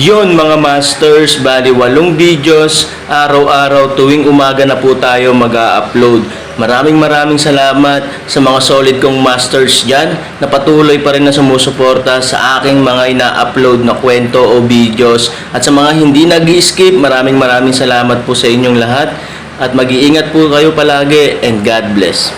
Yon mga masters, bali 8 videos, araw-araw tuwing umaga na po tayo mag-a-upload. Maraming salamat sa mga solid kong masters dyan na patuloy pa rin na sumusuporta sa aking mga ina-upload na kwento o videos. At sa mga hindi nag-skip, maraming salamat po sa inyong lahat. At mag-iingat po kayo palagi and God bless.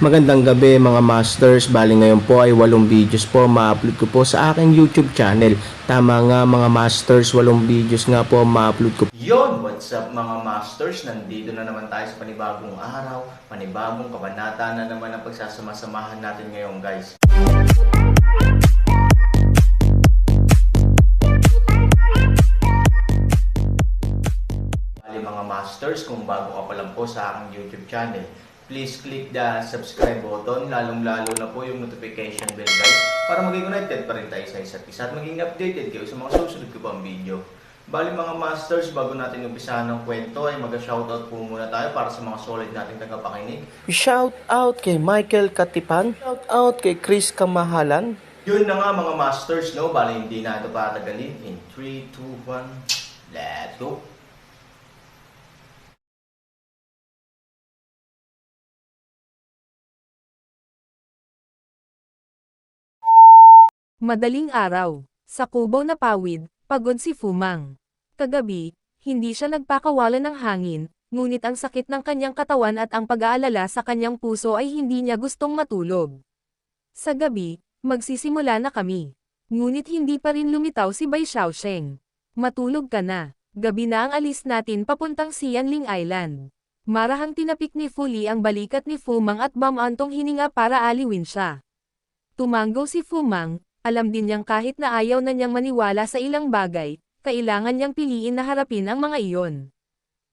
Magandang gabi mga masters, bali ngayon po ay 8 videos po ma-upload ko po sa aking YouTube channel. Tama nga mga masters, 8 videos nga po ma-upload ko. Yon, what's up mga masters? Nandito na naman tayo sa panibagong araw, panibagong kabanata na naman ang pagsasama-samahan natin ngayon guys. Bali mga masters, kung bago ka pa lang po sa aking YouTube channel, please click the subscribe button, lalong-lalo na po yung notification bell guys, para maging connected pa rin tayo sa isa't isa at maging updated kayo sa mga susunod ko pang video. Bali mga masters, bago natin umpisahan ng kwento ay mag-shoutout po muna tayo para sa mga solid nating tagapakinig. Shoutout kay Michael Katipan, shoutout kay Chris Kamahalan. Yun na nga mga masters, no? Bali hindi na ito patagalin. In 3, 2, 1, let's go! Madaling araw, sa kubaw na pawid, pagod si Fumang. Kagabi, hindi siya nagpakawala ng hangin, ngunit ang sakit ng kanyang katawan at ang pag-aalala sa kanyang puso ay hindi niya gustong matulog. Sa gabi, magsisimula na kami. Ngunit hindi pa rin lumitaw si Bai Xiaosheng. Matulog ka na, gabi na ang alis natin papuntang Xianling Island. Marahang tinapik ni Fuli ang balikat ni Fumang at bamantong hininga para aliwin siya. Tumanggo si Fumang. Alam din niyang kahit na ayaw na niyang maniwala sa ilang bagay, kailangan niyang piliin na harapin ang mga iyon.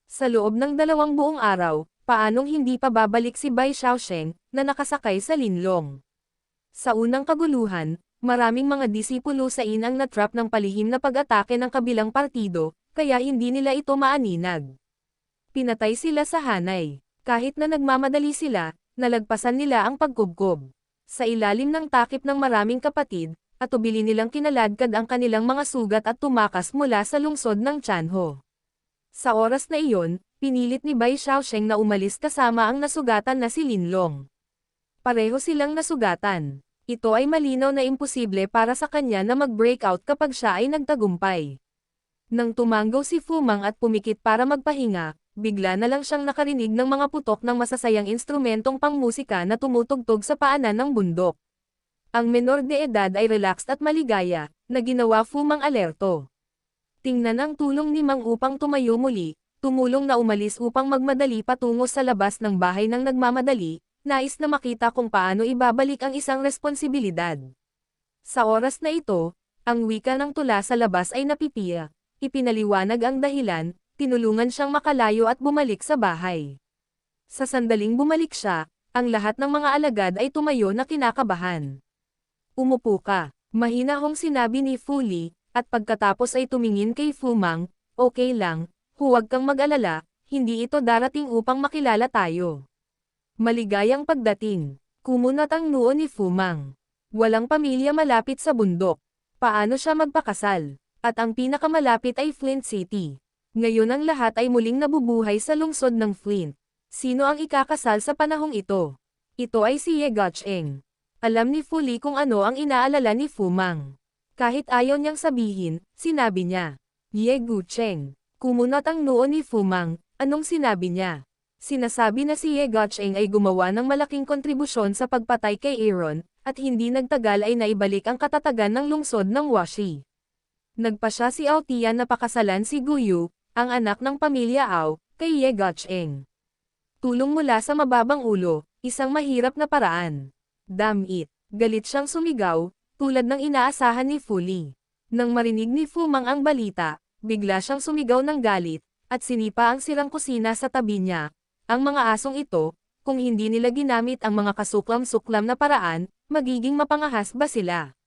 Sa loob ng 2 buong araw, paanong hindi pa babalik si Bai Xiaosheng, na nakasakay sa linlong. Sa unang kaguluhan, maraming mga disipulo sa inang natrap ng palihim na pag-atake ng kabilang partido, kaya hindi nila ito maaninag. Pinatay sila sa hanay. Kahit na nagmamadali sila, nalagpasan nila ang pagkubkob. Sa ilalim ng takip ng maraming kapatid, atubili nilang kinaladkad ang kanilang mga sugat at tumakas mula sa lungsod ng Tianho. Sa oras na iyon, pinilit ni Bai Xiaosheng na umalis kasama ang nasugatan na si Linlong. Pareho silang nasugatan. Ito ay malinaw na imposible para sa kanya na mag-breakout kapag siya ay nagtagumpay. Nang tumanggaw si Fumang at pumikit para magpahinga, bigla na lang siyang nakarinig ng mga putok ng masasayang instrumentong pangmusika na tumutugtog sa paanan ng bundok. Ang menor de edad ay relaxed at maligaya, na ginawa Fumang alerto. Tingnan ang tulong ni Mang upang tumayo muli, tumulong na umalis upang magmadali patungo sa labas ng bahay ng nagmamadali, nais na makita kung paano ibabalik ang isang responsibilidad. Sa oras na ito, ang wika ng tula sa labas ay napipiya, ipinaliwanag ang dahilan, tinulungan siyang makalayo at bumalik sa bahay. Sa sandaling bumalik siya, ang lahat ng mga alagad ay tumayo na kinakabahan. Umupo ka, mahinahong sinabi ni Fuli, at pagkatapos ay tumingin kay Fumang, okay lang, huwag kang mag-alala, hindi ito darating upang makilala tayo. Maligayang pagdating, kumunat ang noo ni Fumang. Walang pamilya malapit sa bundok. Paano siya magpakasal? At ang pinakamalapit ay Flint City. Ngayon ang lahat ay muling nabubuhay sa lungsod ng Flint. Sino ang ikakasal sa panahong ito? Ito ay si Ye Gucheng. Alam ni Fuli kung ano ang inaalala ni Fumang. Kahit ayaw niyang sabihin, sinabi niya. Ye Gucheng. Kumunat ang noo ni Fumang, anong sinabi niya? Sinasabi na si Ye Gucheng ay gumawa ng malaking kontribusyon sa pagpatay kay Aaron, at hindi nagtagal ay naibalik ang katatagan ng lungsod ng Washi. Nagpasya si Ao Tian na pakasalan si Guyu, ang anak ng pamilya Ao, kay Ye Gucheng. Tulong mula sa mababang ulo, isang mahirap na paraan. Damn it, galit siyang sumigaw, tulad ng inaasahan ni Fuli. Nang marinig ni Fumang ang balita, bigla siyang sumigaw ng galit, at sinipa ang sirang kusina sa tabi niya. Ang mga asong ito, kung hindi nila ginamit ang mga kasuklam-suklam na paraan, magiging mapangahas ba sila?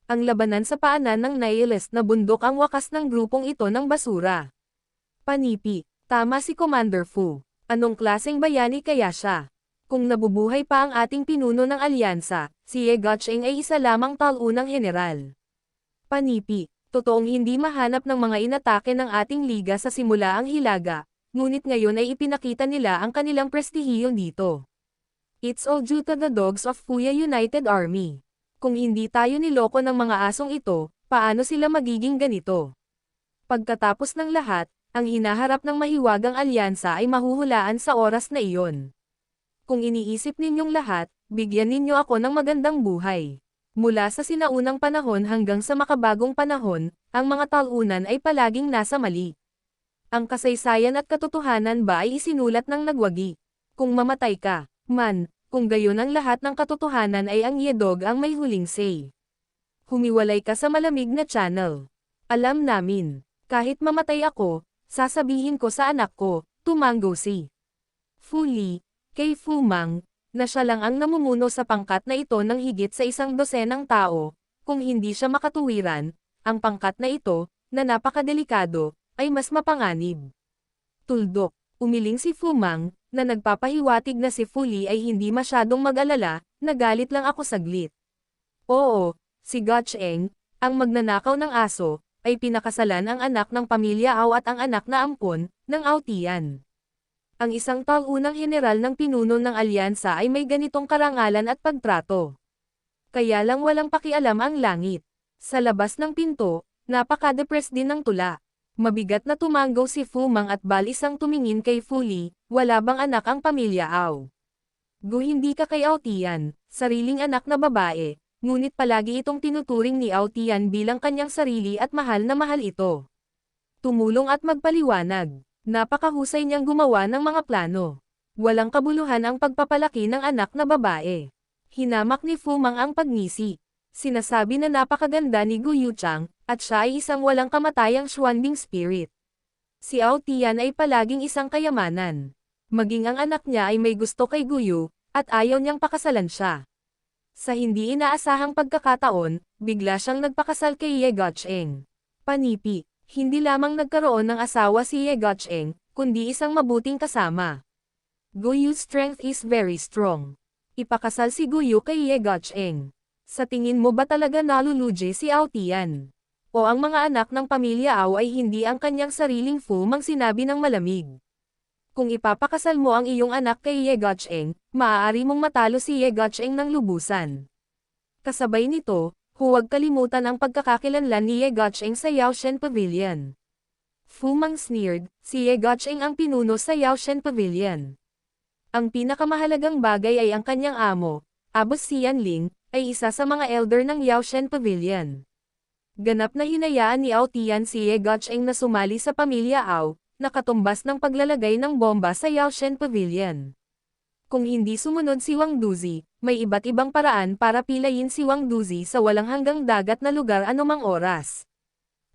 Ang labanan sa paanan ng nihilist na bundok ang wakas ng grupong ito ng basura. Panipi, tama si Commander Fu. Anong klaseng bayani kaya siya? Kung nabubuhay pa ang ating pinuno ng alyansa, si Ye Gucheng ay isa lamang talunang general. Panipi, Totoong hindi mahanap ng mga inatake ng ating liga sa simula ang Hilaga, ngunit ngayon ay ipinakita nila ang kanilang prestihiyo dito. It's all due to the dogs of Fuya United Army. Kung hindi tayo niloko ng mga asong ito, paano sila magiging ganito? Pagkatapos ng lahat, ang hinaharap ng mahiwagang alyansa ay mahuhulaan sa oras na iyon. Kung iniisip ninyong lahat, bigyan ninyo ako ng magandang buhay. Mula sa sinaunang panahon hanggang sa makabagong panahon, ang mga talunan ay palaging nasa mali. Ang kasaysayan at katotohanan ba ay isinulat ng nagwagi? Kung mamatay ka, man, kung gayon ang lahat ng katotohanan ay ang Yedog ang may huling say. Humiwalay ka sa malamig na channel. Alam namin, kahit mamatay ako, sasabihin ko sa anak ko, tumango si Fuli, kay Fumang, na siya lang ang namumuno sa pangkat na ito ng higit sa 100 tao, kung hindi siya makatuwiran, ang pangkat na ito, na napakadelikado, ay mas mapanganib. Tuldok, umiling si Fumang, na nagpapahiwatig na si Fuli ay hindi masyadong mag-alala, nagalit lang ako saglit. Oo, si Gotcheng, ang magnanakaw ng aso, ay pinakasalan ang anak ng pamilya Ao at ang anak na ampon, ng Aotian. Ang isang taunang general ng pinuno ng alyansa ay may ganitong karangalan at pagtrato. Kaya lang walang pakialam ang langit. Sa labas ng pinto, napaka-depressed din ng tula. Mabigat na tumanggaw si Fumang at balisang tumingin kay Fuli, wala bang anak ang pamilya Ao? Hindi ka kay Aotian, sariling anak na babae, ngunit palagi itong tinuturing ni Aotian bilang kanyang sarili at mahal ito. Tumulong at magpaliwanag. Napakahusay niyang gumawa ng mga plano. Walang kabuluhan ang pagpapalaki ng anak na babae. Hinamak ni Fumang ang pagngisi. Sinasabi na napakaganda ni Gu Yuchang, at siya ay isang walang kamatayang Xuanbing spirit. Si Aotian ay palaging isang kayamanan. Maging ang anak niya ay may gusto kay Guyu, at ayaw niyang pakasalan siya. Sa hindi inaasahang pagkakataon, bigla siyang nagpakasal kay Ye Gotcheng. Panipi. Hindi lamang nagkaroon ng asawa si Ye Gotcheng, kundi isang mabuting kasama. Guyu's strength is very strong. Ipakasal si Guyu kay Ye Gotcheng. Sa tingin mo ba talaga naluluji si Aotian? O ang mga anak ng pamilya Ao ay hindi ang kanyang sariling Fumang sinabi ng malamig? Kung ipapakasal mo ang iyong anak kay Ye Gotcheng, maaari mong matalo si Ye Gotcheng ng lubusan. Kasabay nito, huwag kalimutan ang pagkakakilanlan ni Ye Gotcheng sa Yaoshen Pavilion. Fumang sneered, si Ye Gotcheng ang pinuno sa Yaoshen Pavilion. Ang pinakamahalagang bagay ay ang kanyang amo, Abos Xianling, ay isa sa mga elder ng Yaoshen Pavilion. Ganap na hinayaan ni Aotian si Ye Gotcheng na sumali sa pamilya Ao, nakatumbas ng paglalagay ng bomba sa Yaoshen Pavilion. Kung hindi sumunod si Wang Duzi, may iba't ibang paraan para pilayin si Wang Duzi sa walang hanggang dagat na lugar anumang oras.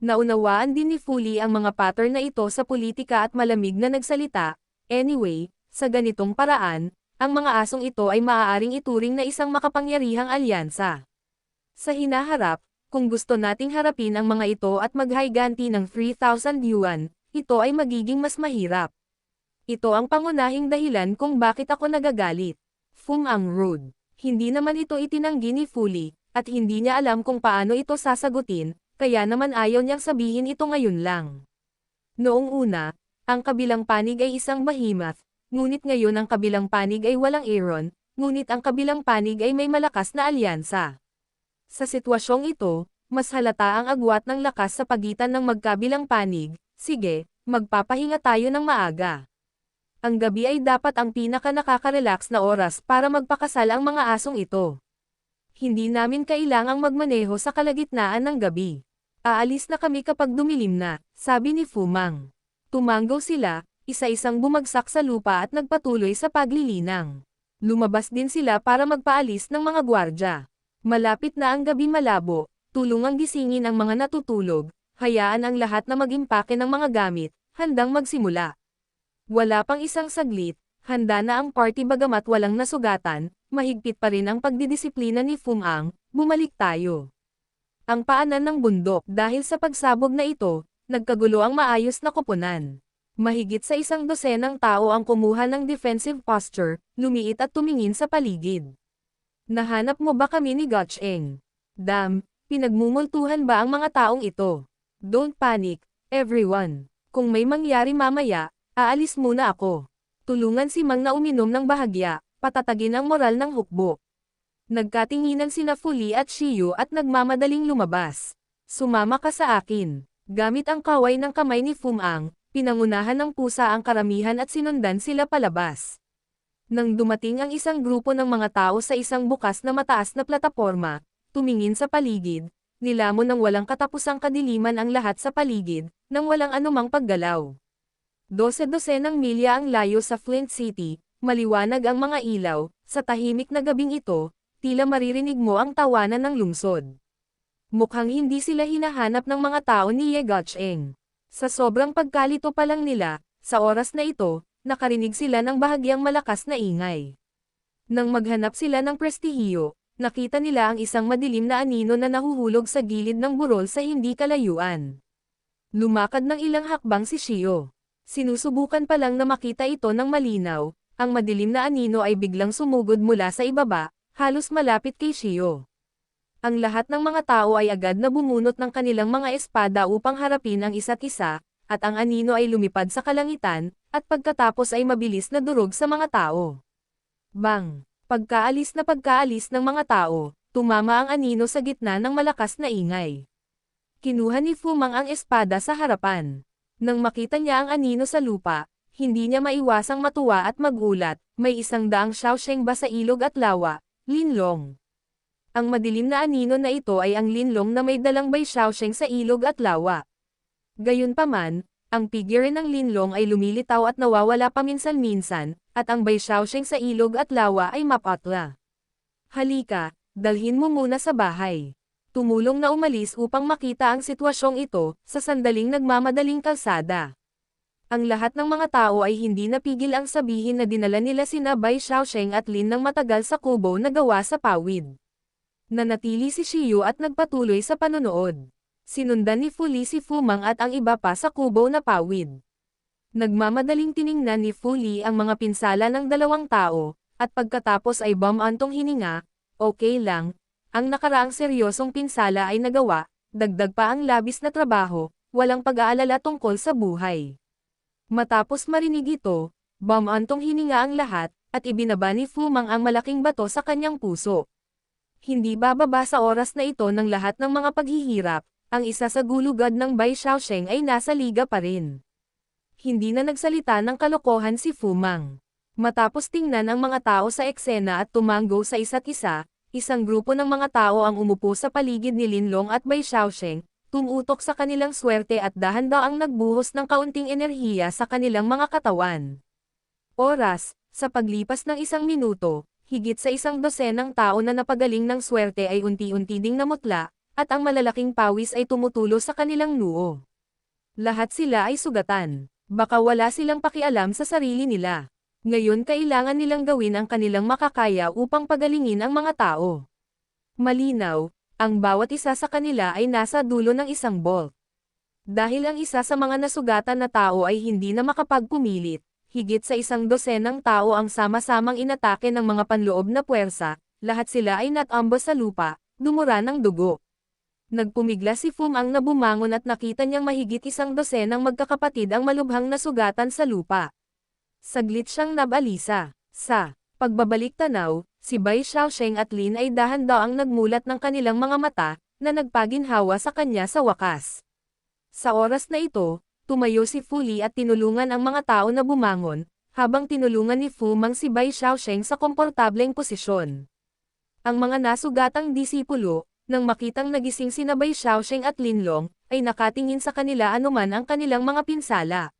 Naunawaan din ni Fuli ang mga pattern na ito sa politika at malamig na nagsalita. Anyway, sa ganitong paraan, ang mga asong ito ay maaaring ituring na isang makapangyarihang alyansa. Sa hinaharap, kung gusto nating harapin ang mga ito at maghayganti ng 3,000 yuan, ito ay magiging mas mahirap. Ito ang pangunahing dahilan kung bakit ako nagagalit. Fumang rude. Hindi naman ito itinanggi ni Fuli, at hindi niya alam kung paano ito sasagutin, kaya naman ayaw niyang sabihin ito ngayon lang. Noong una, ang kabilang panig ay isang behemoth, ngunit ngayon ang kabilang panig ay walang Aaron, ngunit ang kabilang panig ay may malakas na alyansa. Sa sitwasyong ito, mas halata ang agwat ng lakas sa pagitan ng magkabilang panig. Sige, magpapahinga tayo ng maaga. Ang gabi ay dapat ang pinaka-nakaka-relax na oras para magpakasal ang mga asong ito. Hindi namin kailangang magmaneho sa kalagitnaan ng gabi. Aalis na kami kapag dumilim na, sabi ni Fumang. Tumanggaw sila, isa-isang bumagsak sa lupa at nagpatuloy sa paglilinang. Lumabas din sila para magpaalis ng mga gwardya. Malapit na ang gabi malabo, tulungang gisingin ang mga natutulog, hayaan ang lahat na mag-impake ng mga gamit, handang magsimula. Wala pang isang saglit, handa na ang party bagamat walang nasugatan, mahigpit pa rin ang pagdidisiplina ni Fumang, bumalik tayo. Ang paanan ng bundok dahil sa pagsabog na ito, nagkagulo ang maayos na koponan. Mahigit sa 100 tao ang kumuha ng defensive posture, lumiit at tumingin sa paligid. Nahanap mo ba kami ni Gotcheng? Dam, Pinagmumultuhan ba ang mga taong ito? Don't panic, everyone. Kung may mangyari mamaya, aalis muna ako. Tulungan si Mang na uminom ng bahagya, patatagin ang moral ng hukbo. Nagkatinginan sina Fuli at Shiyu at nagmamadaling lumabas. Sumama ka sa akin. Gamit ang kaway ng kamay ni Fumang, pinangunahan ng pusa ang karamihan at sinundan sila palabas. Nang dumating ang isang grupo ng mga tao sa isang bukas na mataas na plataporma, tumingin sa paligid, nilamon ng walang katapusang kadiliman ang lahat sa paligid, nang walang anumang paggalaw. 12-12 milya ang layo sa Flint City, maliwanag ang mga ilaw, sa tahimik na gabing ito, tila maririnig mo ang tawanan ng lungsod. Mukhang hindi sila hinahanap ng mga tao ni Ye Gotcheng. Sa sobrang pagkalito pa lang nila, sa oras na ito, nakarinig sila ng bahagyang malakas na ingay. Nang maghanap sila ng prestihiyo, nakita nila ang isang madilim na anino na nahuhulog sa gilid ng burol sa hindi kalayuan. Lumakad ng ilang hakbang si Shio. Sinusubukan pa lang na makita ito ng malinaw, ang madilim na anino ay biglang sumugod mula sa ibaba, halos malapit kay Shio. Ang lahat ng mga tao ay agad na bumunot ng kanilang mga espada upang harapin ang isa't isa, at ang anino ay lumipad sa kalangitan, at pagkatapos ay mabilis na durog sa mga tao. Bang! Pagkaalis ng mga tao, tumama ang anino sa gitna ng malakas na ingay. Kinuha ni Fumang ang espada sa harapan. Nang makita niya ang anino sa lupa, hindi niya maiwasang matuwa at magulat, may 100 Shaosheng ba sa ilog at lawa, linlong. Ang madilim na anino na ito ay ang linlong na may dalang Bai Shaosheng sa ilog at lawa. Gayunpaman, ang figure ng linlong ay lumilitaw at nawawala paminsan-minsan, at ang Bai Shaosheng sa ilog at lawa ay mapatla. Halika, dalhin mo muna sa bahay. Tumulong na umalis upang makita ang sitwasyong ito, sa sandaling nagmamadaling kalsada. Ang lahat ng mga tao ay hindi napigil ang sabihin na dinala nila sina Bai Shaosheng at Lin ng matagal sa kubo na gawa sa pawid. Nanatili si Shiyu at nagpatuloy sa panonood. Sinundan ni Fuli si Fumang at ang iba pa sa kubo na pawid. Nagmamadaling tiningnan ni Fuli ang mga pinsala ng dalawang tao, at pagkatapos ay bumantong hininga, okay lang, ang nakaraang seryosong pinsala ay nagawa, dagdag pa ang labis na trabaho, walang pag-aalala tungkol sa buhay. Matapos marinig ito, bumantong hininga ang lahat, at ibinaba ni Fumang ang malaking bato sa kanyang puso. Hindi bababa sa oras na ito ng lahat ng mga paghihirap, ang isa sa gulugad ng Bai Shaosheng ay nasa liga pa rin. Hindi na nagsalita ng kalokohan si Fumang. Matapos tingnan ang mga tao sa eksena at tumanggo sa isa't isa, isang grupo ng mga tao ang umupo sa paligid ni Linlong at Bai Shaosheng, tumutok sa kanilang swerte at dahan-daang nagbuhos ng kaunting enerhiya sa kanilang mga katawan. Oras, sa paglipas ng 1 minuto, higit sa 100 ng tao na napagaling ng swerte ay unti-unti ding namutla, at ang malalaking pawis ay tumutulo sa kanilang noo. Lahat sila ay sugatan. Baka wala silang pakialam sa sarili nila. Ngayon kailangan nilang gawin ang kanilang makakaya upang pagalingin ang mga tao. Malinaw, ang bawat isa sa kanila ay nasa dulo ng isang bolt. Dahil ang isa sa mga nasugatan na tao ay hindi na makapagpumilit, higit sa 100 ng tao ang sama-samang inatake ng mga panloob na puwersa, lahat sila ay natambos sa lupa, dumura ng dugo. Nagpumigla si Fumang na bumangon at nakita niyang mahigit 100 ng magkakapatid ang malubhang nasugatan sa lupa. Saglit siyang nabalisa. Sa pagbabalik tanaw, si Bai Shaosheng at Lin ay dahan-daang nagmulat ng kanilang mga mata, na nagpaginhawa sa kanya sa wakas. Sa oras na ito, tumayo si Fuli at tinulungan ang mga tao na bumangon, habang tinulungan ni Fumang si Bai Shaosheng sa komportableng posisyon. Ang mga nasugatang disipulo, nang makitang nagising sina Bai Shaosheng at Linlong, ay nakatingin sa kanila anuman ang kanilang mga pinsala.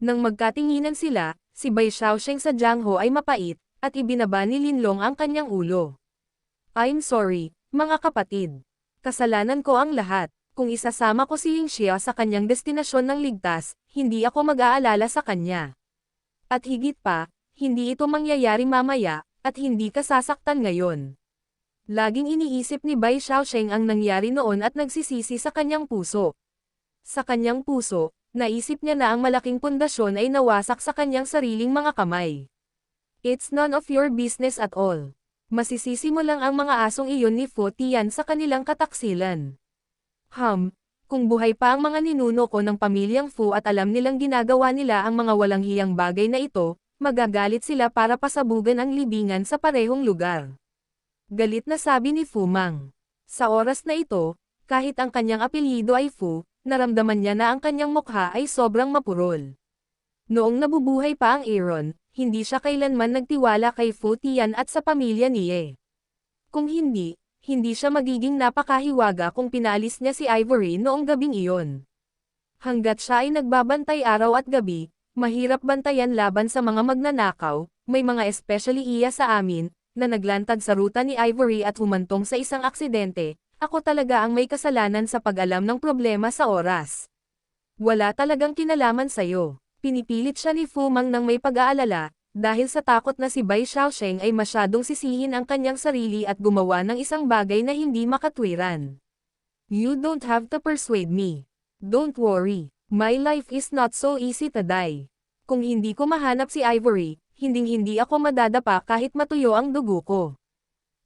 Nang magkatinginan sila, si Bai Shaosheng sa Jiangho ay mapait, at ibinaba ni Linlong ang kanyang ulo. I'm sorry, mga kapatid. Kasalanan ko ang lahat. Kung isasama ko si Yingxia sa kanyang destinasyon ng ligtas, hindi ako mag-aalala sa kanya. At higit pa, hindi ito mangyayari mamaya, at hindi ka sasaktan ngayon. Laging iniisip ni Bai Shaosheng ang nangyari noon at nagsisisi sa kanyang puso. Sa kanyang puso, naisip niya na ang malaking pundasyon ay nawasak sa kanyang sariling mga kamay. It's none of your business at all. Masisisi mo lang ang mga asong iyon ni Fu Tian sa kanilang kataksilan. Kung buhay pa ang mga ninuno ko ng pamilyang Fu at alam nilang ginagawa nila ang mga walang hiyang bagay na ito, magagalit sila para pasabugan ang libingan sa parehong lugar. Galit na sabi ni Fu Mang. Sa oras na ito, kahit ang kanyang apelyido ay Fu, naramdaman niya na ang kanyang mukha ay sobrang mapurol. Noong nabubuhay pa ang Aaron, hindi siya kailanman nagtiwala kay Fu Tian at sa pamilya ni Ye. Kung hindi siya magiging napakahiwaga kung pinalis niya si Ivory noong gabing iyon. Hanggat siya ay nagbabantay araw at gabi, mahirap bantayan laban sa mga magnanakaw, may mga especially iya sa amin, na naglantad sa ruta ni Ivory at humantong sa isang aksidente, ako talaga ang may kasalanan sa pag-alam ng problema sa oras. Wala talagang kinalaman sa'yo. Pinipilit siya ni Fu Mang nang may pag-aalala, dahil sa takot na si Bai Xiaosheng ay masyadong sisihin ang kanyang sarili at gumawa ng isang bagay na hindi makatwiran. You don't have to persuade me. Don't worry, my life is not so easy to die. Kung hindi ko mahanap si Ivory, hinding-hindi ako madadapa kahit matuyo ang dugo ko.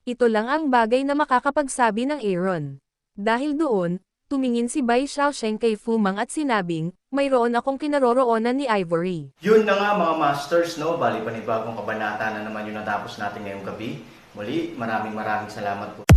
Ito lang ang bagay na makakapagsabi ng Aaron. Dahil doon, tumingin si Bai Xiaosheng kay Fu Mang at sinabing, mayroon akong kinaroroonan ni Ivory. Yun na nga mga masters, no? Bali panibagong kabanata na naman yung natapos natin ngayong gabi. Muli, maraming salamat po.